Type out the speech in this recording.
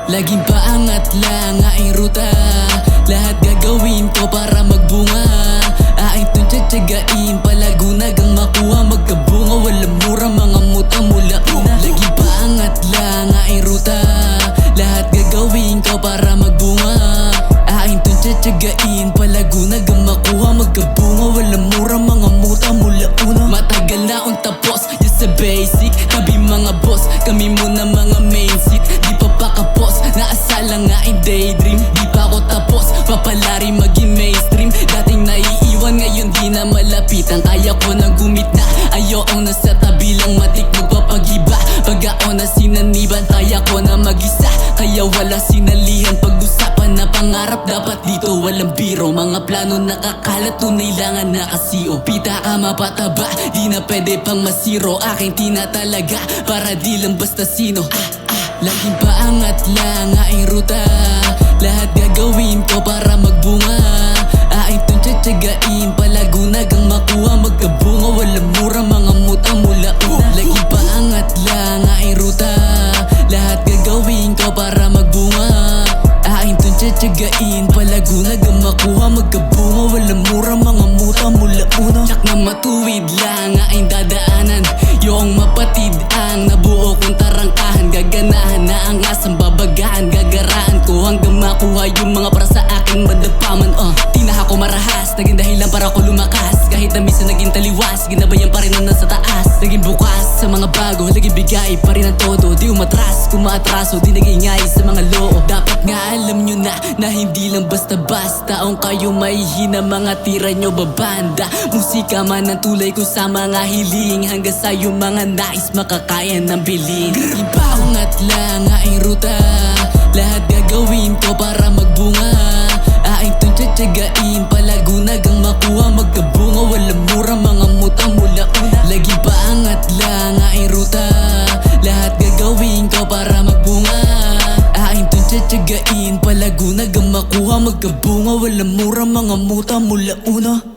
Laging paangat lang aking ruta, lahat gagawin ko para magbunga. Aking tong tsatsagain, palagunag ang makuha, magkabunga, walang mura, mga muta mula una. Laging paangat lang aking ruta, lahat gagawin ko para magbunga. Aking tong tsatsagain, palagunag ang makuha, magkabunga, walang mura, mga muta mula una. Matagal na akong tapos, just sa basic, tabi mga boss, kami muna mga main seat. Di pa pakapos, naasala nga in daydream. Di pa ako tapos, papalari maging mainstream. Dating naiiwan, ngayon di na malapitan. Kaya ko nang gumitna, ayokong nasa tabi lang matik magpapagiba. Pag ako na sinaniban, kaya ko na mag-isa, kaya walang sinalihan. Pag-usapan na pangarap, dapat dito walang biro. Mga plano nakakalat, tunay lang ang nakasiyo. Pita ka mapataba, di na pwede pang masiro. Aking tinatalaga, para di lang basta sino. Laging paangat lang aking ruta, lahat gagawin ko para magbunga. Aking tong tsatsagain, palagunag ang makuha, magkabunga, walang mura, mga muta mula una. Laging paangat lang aking ruta, lahat gagawin ko para magbunga. Aking tong tsatsagain, palagunag ang makuha, magkabunga, walang mura, mga muta mula una. Tsak na matuwid lang aking dadaanan, yung mapatid ang nabuo kong tarangkahan. Gaganahan na ang asang babagahan, gagaraan ko hanggang makuha yung mga para sa aking madapaman. Di na ako marahas, naging dahilan para ako lumakas. Kahit na minsan naging taliwas, ginabayan pa rin ang nasa taas. Naging bukas sa mga bago, naging bigay pa rin ang todo. Di umatras, kung maatraso, di nag-ingay sa mga loo. Dapat nga alam nyo na hindi lang basta-basta ang kayo mahihina, mga tira nyo babanda. Musika man ang tulay ko sa mga hiling, hanggang sa yung mga nais makakaya ng bilin. Ipaangat lang aking ruta, lahat gagawin ko para magbunga. Aking tong tsatsagain, palagunag ang makuha, magkabunga, walang mura, mga muta mula una. Laging paangat lang aking ruta, lahat gagawin ko para magbunga. Aking tong tsatsagain, palagunag ang makuha, magkabunga, walang mura, mga muta mula una.